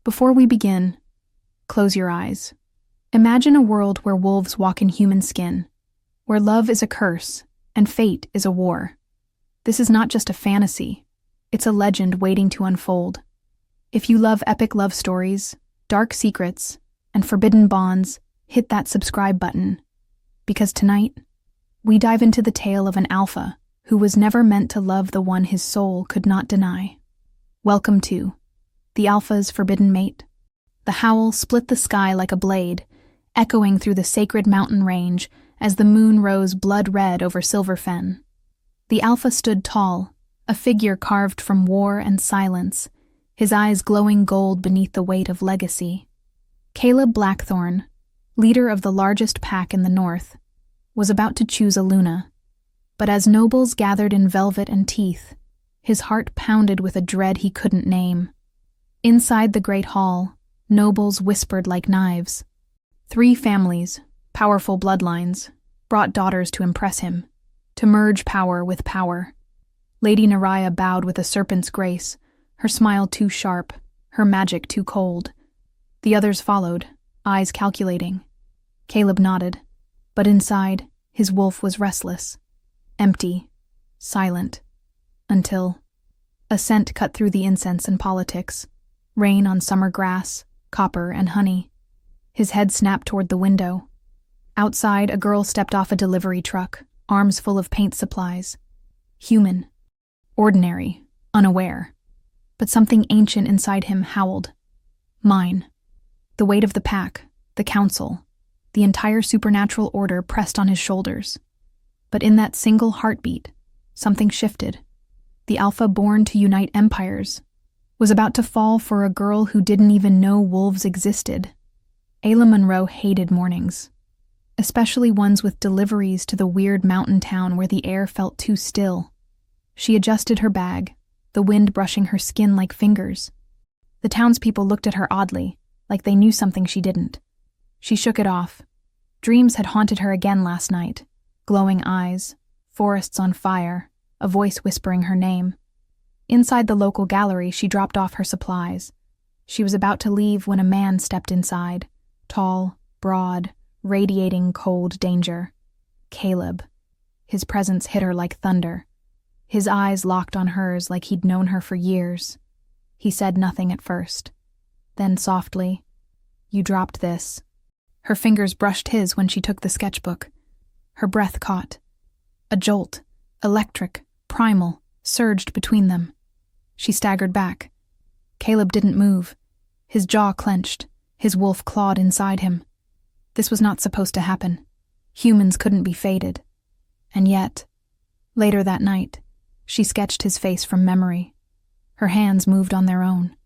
Before we begin, close your eyes. Imagine a world where wolves walk in human skin, where love is a curse and fate is a war. This is not just a fantasy, it's a legend waiting to unfold. If you love epic love stories, dark secrets, and forbidden bonds, hit that subscribe button. Because tonight, we dive into the tale of an alpha who was never meant to love the one his soul could not deny. Welcome to The Alpha's Forbidden Mate. The howl split the sky like a blade, echoing through the sacred mountain range as the moon rose blood-red over Silver Fen. The alpha stood tall, a figure carved from war and silence, his eyes glowing gold beneath the weight of legacy. Caleb Blackthorn, leader of the largest pack in the north, was about to choose a Luna. But as nobles gathered in velvet and teeth, his heart pounded with a dread he couldn't name. Inside the great hall, nobles whispered like knives. 3 families, powerful bloodlines, brought daughters to impress him, to merge power with power. Lady Naraya bowed with a serpent's grace, her smile too sharp, her magic too cold. The others followed, eyes calculating. Caleb nodded, but inside, his wolf was restless, empty, silent, until a scent cut through the incense and politics, rain on summer grass, copper and honey. His head snapped toward the window. Outside, a girl stepped off a delivery truck, arms full of paint supplies. Human, ordinary, unaware. But something ancient inside him howled. Mine. The weight of the pack, the council, the entire supernatural order pressed on his shoulders. But in that single heartbeat, something shifted. The alpha born to unite empires was about to fall for a girl who didn't even know wolves existed. Ayla Monroe hated mornings, especially ones with deliveries to the weird mountain town where the air felt too still. She adjusted her bag, the wind brushing her skin like fingers. The townspeople looked at her oddly, like they knew something she didn't. She shook it off. Dreams had haunted her again last night. Glowing eyes, forests on fire, a voice whispering her name. Inside the local gallery, she dropped off her supplies. She was about to leave when a man stepped inside, tall, broad, radiating cold danger. Caleb. His presence hit her like thunder. His eyes locked on hers like he'd known her for years. He said nothing at first. Then softly, "You dropped this." Her fingers brushed his when she took the sketchbook. Her breath caught. A jolt, electric, primal, surged between them. She staggered back. Caleb didn't move. His jaw clenched, his wolf clawed inside him. This was not supposed to happen. Humans couldn't be fated. And yet, later that night, she sketched his face from memory. Her hands moved on their own.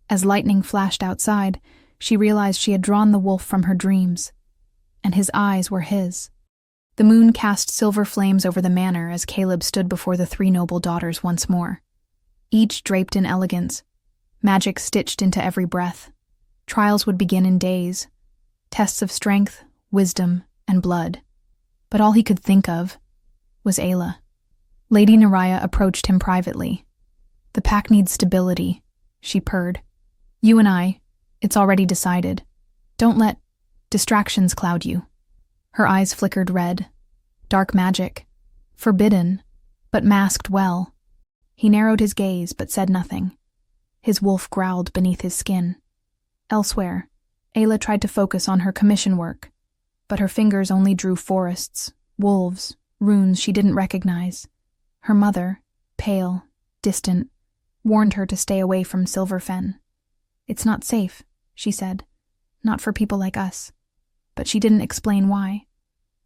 As lightning flashed outside, she realized she had drawn the wolf from her dreams, and his eyes were his. The moon cast silver flames over the manor as Caleb stood before the 3 noble daughters once more. Each draped in elegance, magic stitched into every breath. Trials would begin in days, tests of strength, wisdom, and blood. But all he could think of was Ayla. Lady Naraya approached him privately. "The pack needs stability," she purred. "You and I, it's already decided. Don't let distractions cloud you." Her eyes flickered red. Dark magic. Forbidden, but masked well. He narrowed his gaze but said nothing. His wolf growled beneath his skin. Elsewhere, Ayla tried to focus on her commission work, but her fingers only drew forests, wolves, runes she didn't recognize. Her mother, pale, distant, warned her to stay away from Silver Fen. "It's not safe," she said. "Not for people like us." But she didn't explain why.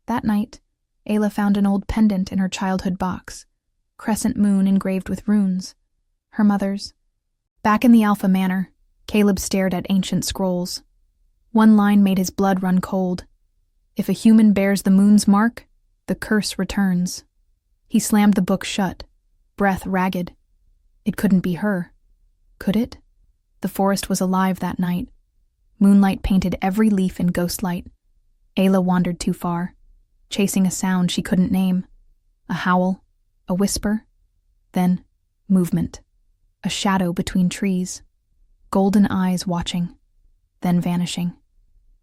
That night, Ayla found an old pendant in her childhood box, crescent moon engraved with runes. Her mother's. Back in the Alpha Manor, Caleb stared at ancient scrolls. One line made his blood run cold. "If a human bears the moon's mark, the curse returns." He slammed the book shut, breath ragged. It couldn't be her. Could it? The forest was alive that night. Moonlight painted every leaf in ghostlight. Ayla wandered too far, chasing a sound she couldn't name. A howl, a whisper, then movement. A shadow between trees. golden eyes watching, then vanishing.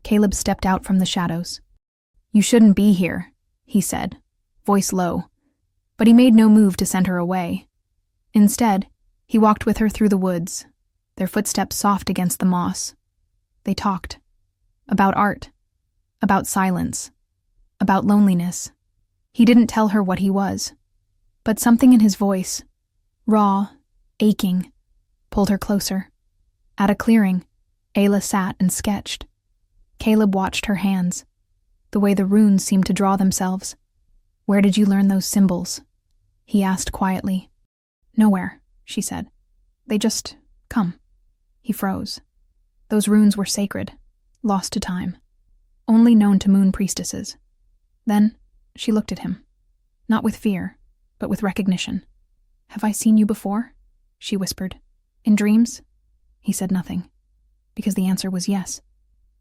Caleb stepped out from the shadows. "You shouldn't be here," he said, voice low, but he made no move to send her away. Instead, he walked with her through the woods, their footsteps soft against the moss. They talked. About art. About silence. About loneliness. He didn't tell her what he was, but something in his voice, raw, aching, pulled her closer. At a clearing, Ayla sat and sketched. Caleb watched her hands, the way the runes seemed to draw themselves. "Where did you learn those symbols?" he asked quietly. "Nowhere," she said. "They just come." He froze. Those runes were sacred, lost to time, only known to moon priestesses. Then she looked at him, not with fear, but with recognition. "Have I seen you before?" she whispered. "In dreams?" He said nothing, because the answer was yes.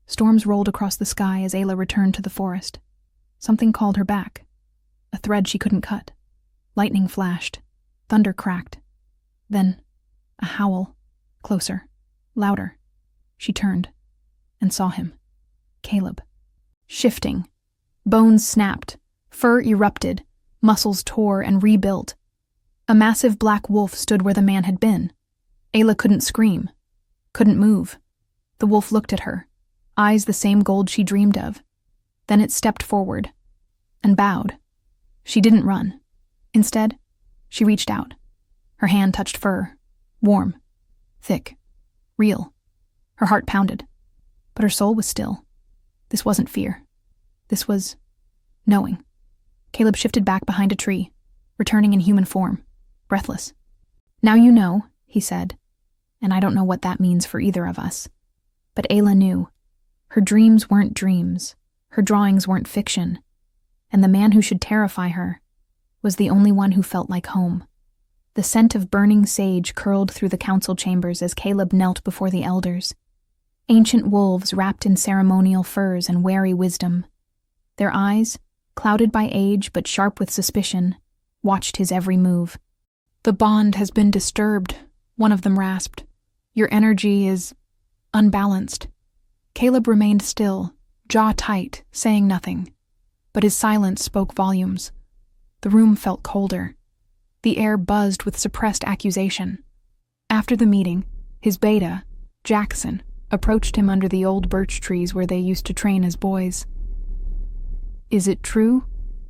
Storms rolled across the sky as Ayla returned to the forest. Something called her back, a thread she couldn't cut. Lightning flashed, thunder cracked. Then, a howl, closer, louder. She turned and saw him. Caleb. Shifting. Bones snapped, fur erupted, muscles tore and rebuilt. A massive black wolf stood where the man had been. Ayla couldn't scream, couldn't move. The wolf looked at her, eyes the same gold she dreamed of. Then it stepped forward and bowed. She didn't run. Instead, she reached out. Her hand touched fur, warm, thick, real. Her heart pounded, but her soul was still. This wasn't fear. This was knowing. Caleb shifted back behind a tree, returning in human form, breathless. "Now you know," he said, "and I don't know what that means for either of us." But Ayla knew. Her dreams weren't dreams. Her drawings weren't fiction. And the man who should terrify her was the only one who felt like home. The scent of burning sage curled through the council chambers as Caleb knelt before the elders. Ancient wolves wrapped in ceremonial furs and wary wisdom. Their eyes, clouded by age but sharp with suspicion, watched his every move. "The bond has been disturbed," one of them rasped. "Your energy is unbalanced." Caleb remained still, jaw tight, saying nothing. But his silence spoke volumes. The room felt colder. The air buzzed with suppressed accusation. After the meeting, his beta, Jackson, approached him under the old birch trees where they used to train as boys. "Is it true?"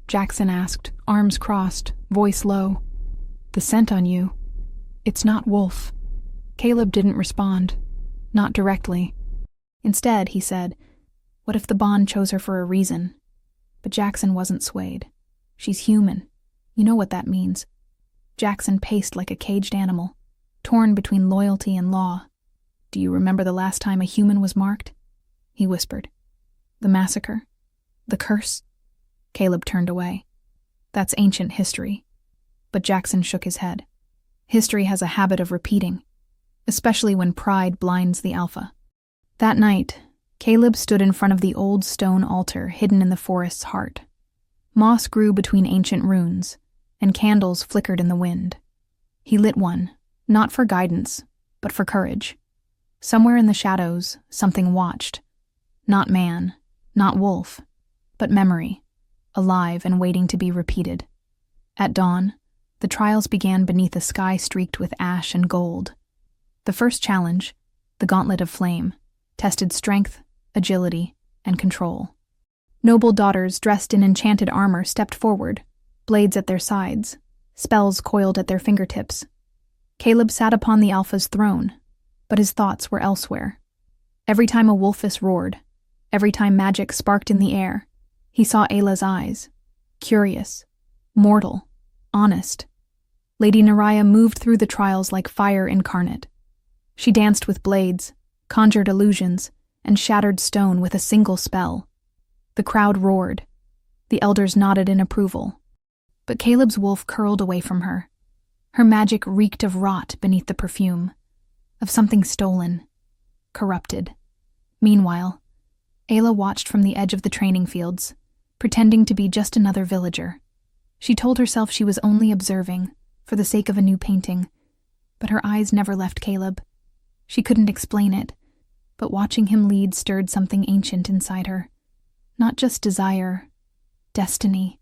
Jackson asked, arms crossed, voice low. "The scent on you. It's not wolf." Caleb didn't respond, not directly. Instead, he said, "What if the bond chose her for a reason?" But Jackson wasn't swayed. "She's human. You know what that means." Jackson paced like a caged animal, torn between loyalty and law. "Do you remember the last time a human was marked?" he whispered. "The massacre? The curse?" Caleb turned away. "That's ancient history." But Jackson shook his head. "History has a habit of repeating, especially when pride blinds the alpha." That night, Caleb stood in front of the old stone altar hidden in the forest's heart. Moss grew between ancient runes, and candles flickered in the wind. He lit one, not for guidance, but for courage. Somewhere in the shadows, something watched. Not man, not wolf, but memory, alive and waiting to be repeated. At dawn, the trials began beneath a sky streaked with ash and gold. The first challenge, the Gauntlet of Flame, tested strength, agility, and control. Noble daughters dressed in enchanted armor stepped forward, blades at their sides, spells coiled at their fingertips. Caleb sat upon the Alpha's throne, but his thoughts were elsewhere. Every time a wolfess roared, every time magic sparked in the air, he saw Ayla's eyes, curious, mortal, honest. Lady Naraya moved through the trials like fire incarnate. She danced with blades, conjured illusions, and shattered stone with a single spell. The crowd roared. The elders nodded in approval. But Caleb's wolf curled away from her. Her magic reeked of rot beneath the perfume, of something stolen, corrupted. Meanwhile, Ayla watched from the edge of the training fields, pretending to be just another villager. She told herself she was only observing, for the sake of a new painting, but her eyes never left Caleb. She couldn't explain it, but watching him lead stirred something ancient inside her. Not just desire, destiny.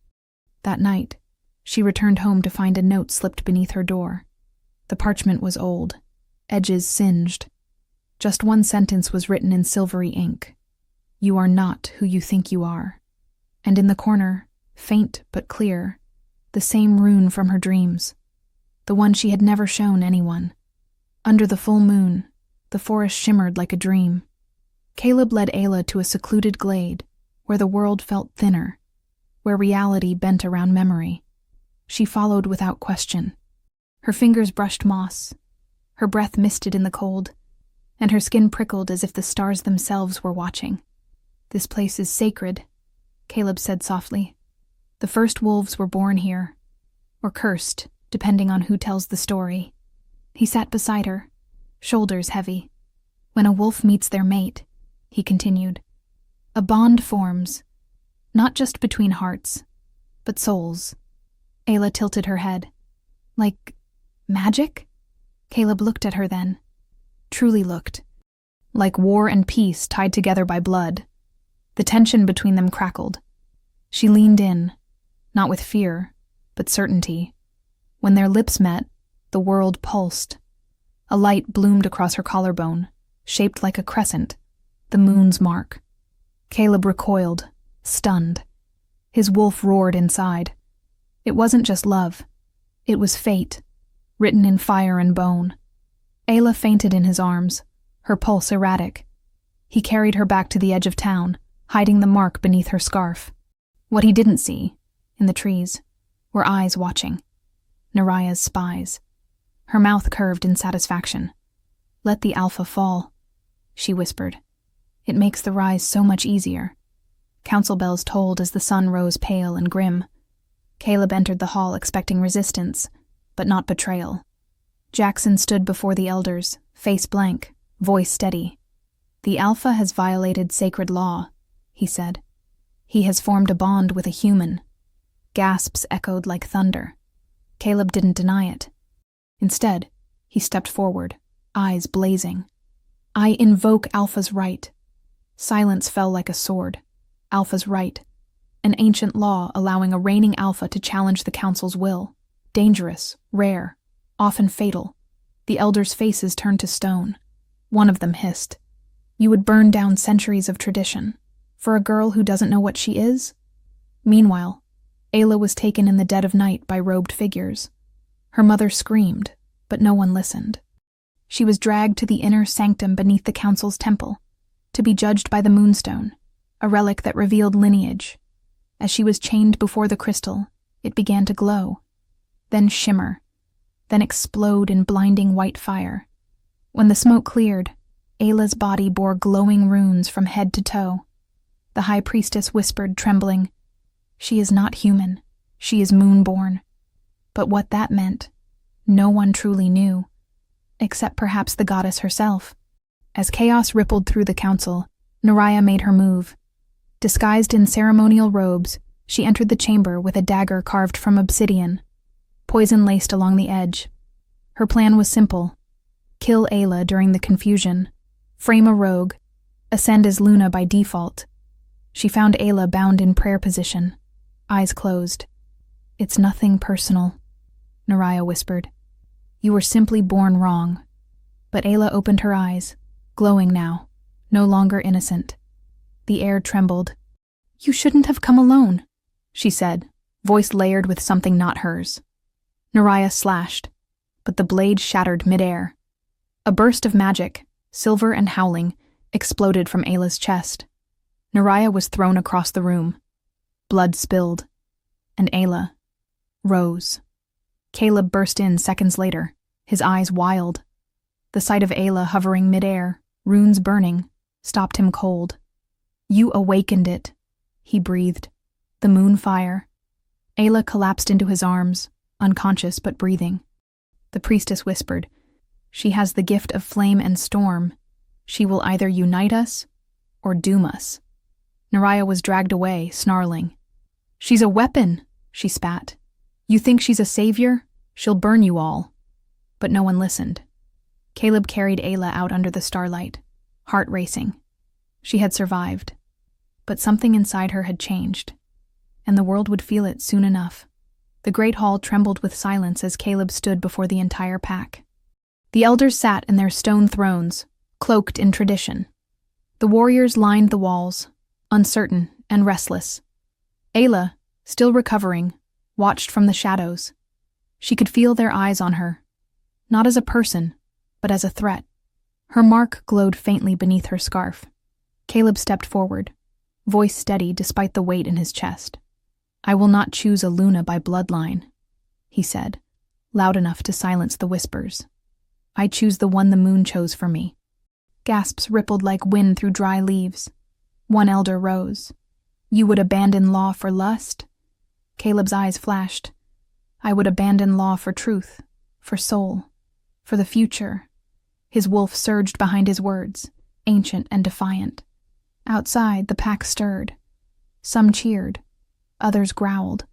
That night, she returned home to find a note slipped beneath her door. The parchment was old, edges singed. Just one sentence was written in silvery ink. "You are not who you think you are." And in the corner, faint but clear, the same rune from her dreams, the one she had never shown anyone. Under the full moon, the forest shimmered like a dream. Caleb led Ayla to a secluded glade, where the world felt thinner, where reality bent around memory. She followed without question. Her fingers brushed moss, her breath misted in the cold, and her skin prickled as if the stars themselves were watching. "This place is sacred," Caleb said softly. "The first wolves were born here, or cursed, depending on who tells the story." He sat beside her, shoulders heavy. "When a wolf meets their mate," he continued, "a bond forms, not just between hearts, but souls." Ayla tilted her head. "Like magic?" Caleb looked at her then. Truly looked. Like war and peace tied together by blood. The tension between them crackled. She leaned in, not with fear, but certainty. When their lips met, the world pulsed. A light bloomed across her collarbone, shaped like a crescent, the moon's mark. Caleb recoiled, stunned. His wolf roared inside. It wasn't just love. It was fate, written in fire and bone. Ayla fainted in his arms, her pulse erratic. He carried her back to the edge of town, hiding the mark beneath her scarf. What he didn't see, in the trees, were eyes watching. Naraya's spies. Her mouth curved in satisfaction. "Let the alpha fall," she whispered. "It makes the rise so much easier." Council bells tolled as the sun rose pale and grim. Caleb entered the hall expecting resistance, but not betrayal. Jackson stood before the elders, face blank, voice steady. "The alpha has violated sacred law," he said. "He has formed a bond with a human." Gasps echoed like thunder. Caleb didn't deny it. Instead, he stepped forward, eyes blazing. "I invoke Alpha's right." Silence fell like a sword. Alpha's right. An ancient law allowing a reigning alpha to challenge the council's will. Dangerous, rare, often fatal. The elders' faces turned to stone. One of them hissed. "You would burn down centuries of tradition. For a girl who doesn't know what she is?" Meanwhile, Ayla was taken in the dead of night by robed figures. Her mother screamed, but no one listened. She was dragged to the inner sanctum beneath the council's temple, to be judged by the moonstone, a relic that revealed lineage. As she was chained before the crystal, it began to glow, then shimmer, then explode in blinding white fire. When the smoke cleared, Ayla's body bore glowing runes from head to toe. The high priestess whispered, trembling, "She is not human. She is moonborn." But what that meant, no one truly knew, except perhaps the goddess herself. As chaos rippled through the council, Naraya made her move. Disguised in ceremonial robes, she entered the chamber with a dagger carved from obsidian, poison laced along the edge. Her plan was simple: kill Ayla during the confusion, frame a rogue, ascend as Luna by default. She found Ayla bound in prayer position, eyes closed. "It's nothing personal," Naraya whispered. "You were simply born wrong." But Ayla opened her eyes, glowing now, no longer innocent. The air trembled. "You shouldn't have come alone," she said, voice layered with something not hers. Naraya slashed, but the blade shattered midair. A burst of magic, silver and howling, exploded from Ayla's chest. Naraya was thrown across the room. Blood spilled, and Ayla rose. Caleb burst in seconds later, his eyes wild. The sight of Ayla hovering midair, runes burning, stopped him cold. "You awakened it," he breathed. "The moon fire." Ayla collapsed into his arms, unconscious but breathing. The priestess whispered, "She has the gift of flame and storm. She will either unite us or doom us." Naraya was dragged away, snarling. "She's a weapon," she spat. "You think she's a savior? She'll burn you all." But no one listened. Caleb carried Ayla out under the starlight, heart racing. She had survived, but something inside her had changed, and the world would feel it soon enough. The great hall trembled with silence as Caleb stood before the entire pack. The elders sat in their stone thrones, cloaked in tradition. The warriors lined the walls, uncertain and restless. Ayla, still recovering, watched from the shadows. She could feel their eyes on her, not as a person, but as a threat. Her mark glowed faintly beneath her scarf. Caleb stepped forward, voice steady despite the weight in his chest. "I will not choose a Luna by bloodline," he said, loud enough to silence the whispers. "I choose the one the moon chose for me." Gasps rippled like wind through dry leaves. One elder rose. "You would abandon law for lust?" Caleb's eyes flashed. "I would abandon law for truth, for soul, for the future." His wolf surged behind his words, ancient and defiant. Outside, the pack stirred. Some cheered, others growled.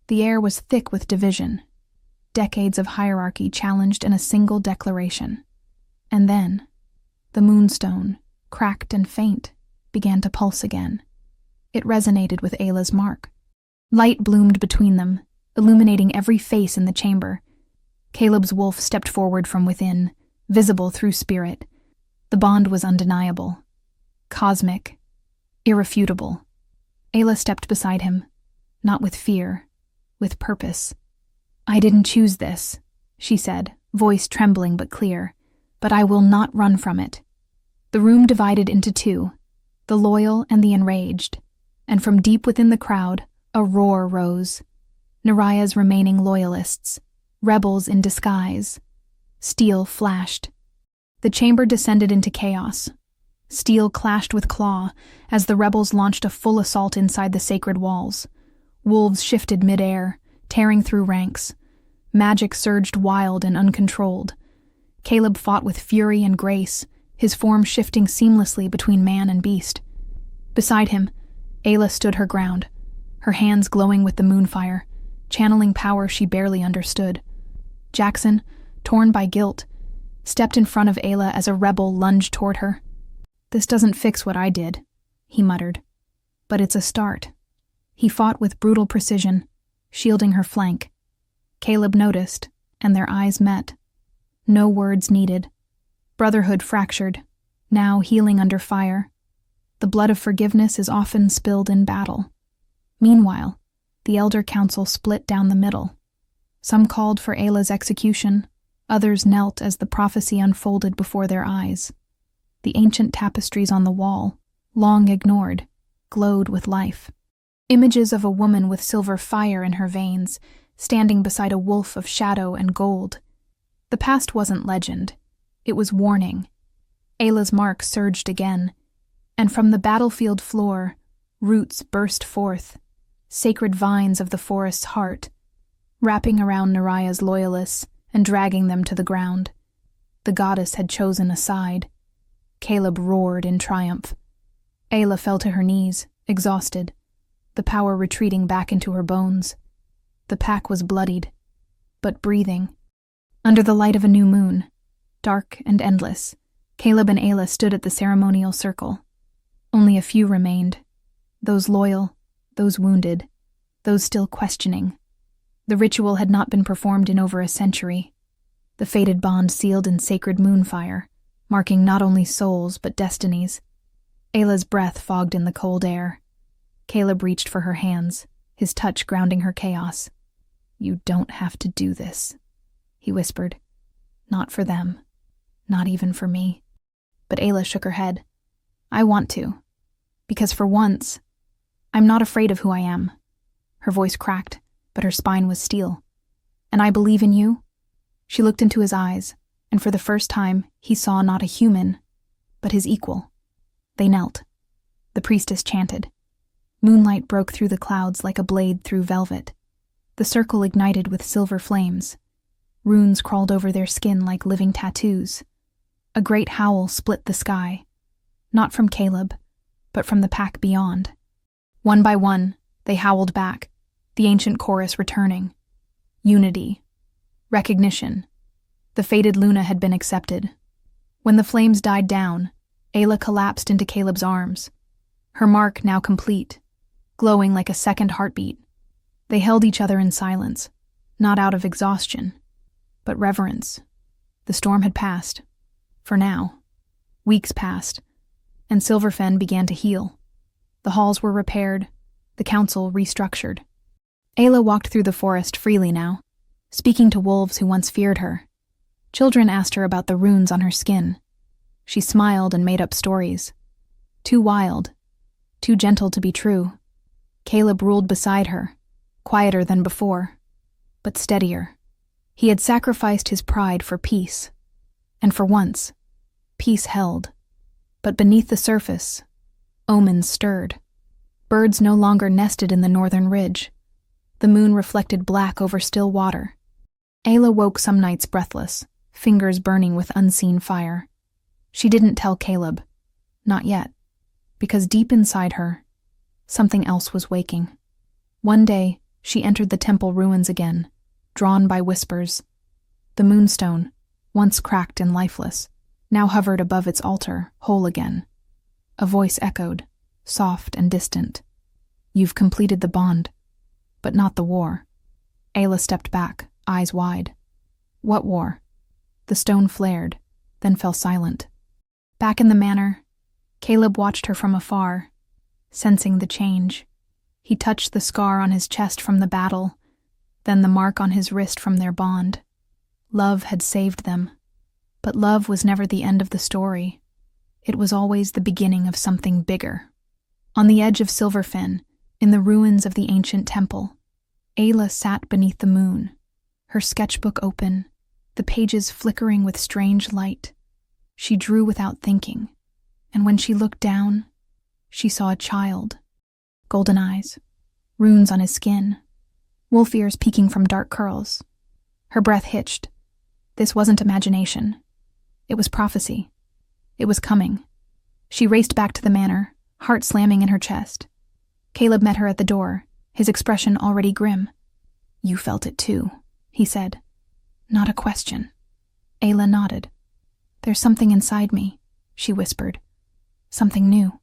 The air was thick with division. Decades of hierarchy challenged in a single declaration. And then, the moonstone, cracked and faint, began to pulse again. It resonated with Ayla's mark. Light bloomed between them, illuminating every face in the chamber. Caleb's wolf stepped forward from within, visible through spirit. The bond was undeniable, cosmic, irrefutable. Ayla stepped beside him, not with fear, with purpose. "I didn't choose this," she said, voice trembling but clear, "but I will not run from it." The room divided into two, the loyal and the enraged, and from deep within the crowd, a roar rose. Naraya's remaining loyalists, rebels in disguise. Steel flashed. The chamber descended into chaos. Steel clashed with claw as the rebels launched a full assault inside the sacred walls. Wolves shifted midair, tearing through ranks. Magic surged wild and uncontrolled. Caleb fought with fury and grace, his form shifting seamlessly between man and beast. Beside him, Ayla stood her ground, her hands glowing with the moonfire, channeling power she barely understood. Jackson, torn by guilt, stepped in front of Ayla as a rebel lunged toward her. "This doesn't fix what I did," he muttered, "but it's a start." He fought with brutal precision, shielding her flank. Caleb noticed, and their eyes met. No words needed. Brotherhood fractured, now healing under fire. The blood of forgiveness is often spilled in battle. Meanwhile, the Elder Council split down the middle. Some called for Ayla's execution, others knelt as the prophecy unfolded before their eyes. The ancient tapestries on the wall, long ignored, glowed with life. Images of a woman with silver fire in her veins, standing beside a wolf of shadow and gold. The past wasn't legend. It was warning. Ayla's mark surged again, and from the battlefield floor, roots burst forth, sacred vines of the forest's heart, wrapping around Naraya's loyalists and dragging them to the ground. The goddess had chosen a side. Caleb roared in triumph. Ayla fell to her knees, exhausted, the power retreating back into her bones. The pack was bloodied, but breathing. Under the light of a new moon, dark and endless, Caleb and Ayla stood at the ceremonial circle. Only a few remained, those loyal, those wounded, those still questioning. The ritual had not been performed in over a century. The fated bond sealed in sacred moonfire, marking not only souls but destinies. Ayla's breath fogged in the cold air. Caleb reached for her hands, his touch grounding her chaos. "You don't have to do this," he whispered. "Not for them. Not even for me." But Ayla shook her head. "I want to. Because for once, I'm not afraid of who I am." Her voice cracked, but her spine was steel. "And I believe in you." She looked into his eyes, and for the first time, he saw not a human, but his equal. They knelt. The priestess chanted. Moonlight broke through the clouds like a blade through velvet. The circle ignited with silver flames. Runes crawled over their skin like living tattoos. A great howl split the sky, not from Caleb, but from the pack beyond. One by one, they howled back, the ancient chorus returning. Unity. Recognition. The fated Luna had been accepted, When the flames died down, Ayla collapsed into Caleb's arms, her mark now complete, glowing like a second heartbeat. They held each other in silence, not out of exhaustion, but reverence. The storm had passed. For now. Weeks passed, and Silverfen began to heal. The halls were repaired, the council restructured. Ayla walked through the forest freely now, speaking to wolves who once feared her. Children asked her about the runes on her skin. She smiled and made up stories. Too wild, too gentle to be true. Caleb ruled beside her, quieter than before, but steadier. He had sacrificed his pride for peace. And for once, peace held. But beneath the surface, omens stirred. Birds no longer nested in the northern ridge. The moon reflected black over still water. Ayla woke some nights breathless, fingers burning with unseen fire. She didn't tell Caleb. Not yet. Because deep inside her, something else was waking. One day, she entered the temple ruins again, drawn by whispers. The moonstone, once cracked and lifeless, now hovered above its altar, whole again. A voice echoed, soft and distant. "You've completed the bond, but not the war." Ayla stepped back, eyes wide. "What war?" The stone flared, then fell silent. Back in the manor, Caleb watched her from afar, sensing the change. He touched the scar on his chest from the battle, then the mark on his wrist from their bond. Love had saved them. But love was never the end of the story. It was always the beginning of something bigger. On the edge of Silverfen, in the ruins of the ancient temple, Ayla sat beneath the moon, her sketchbook open, the pages flickering with strange light. She drew without thinking, and when she looked down, she saw a child. Golden eyes, runes on his skin, wolf ears peeking from dark curls. Her breath hitched. This wasn't imagination. It was prophecy. It was coming. She raced back to the manor, heart slamming in her chest. Caleb met her at the door, his expression already grim. "You felt it too," he said. Not a question. Ayla nodded. "There's something inside me," she whispered. Something new.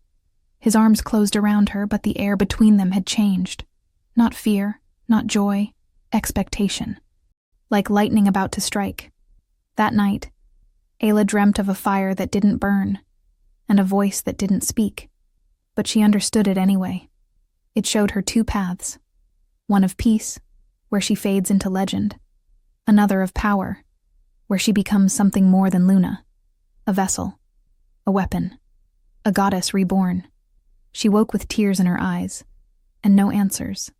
His arms closed around her, but the air between them had changed. Not fear, not joy, expectation. Like lightning about to strike. That night, Ayla dreamt of a fire that didn't burn, and a voice that didn't speak. But she understood it anyway. It showed her two paths. One of peace, where she fades into legend. Another of power, where she becomes something more than Luna. A vessel. A weapon. A goddess reborn. She woke with tears in her eyes, and no answers.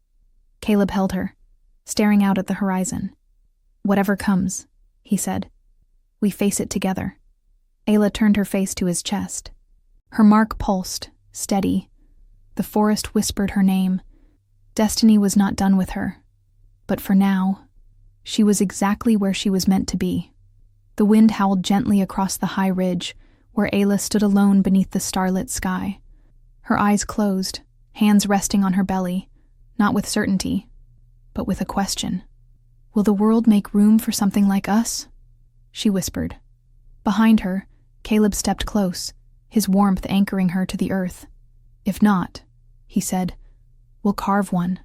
Caleb held her, staring out at the horizon. "Whatever comes," he said. "We face it together." Ayla turned her face to his chest. Her mark pulsed, steady. The forest whispered her name. Destiny was not done with her. But for now, she was exactly where she was meant to be. The wind howled gently across the high ridge, where Ayla stood alone beneath the starlit sky. Her eyes closed, hands resting on her belly, not with certainty, but with a question. "Will the world make room for something like us?" she whispered. Behind her, Caleb stepped close, his warmth anchoring her to the earth. "If not," he said, "we'll carve one."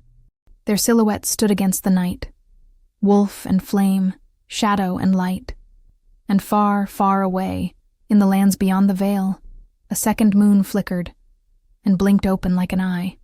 Their silhouettes stood against the night. Wolf and flame, shadow and light. And far, far away, in the lands beyond the veil, a second moon flickered and blinked open like an eye.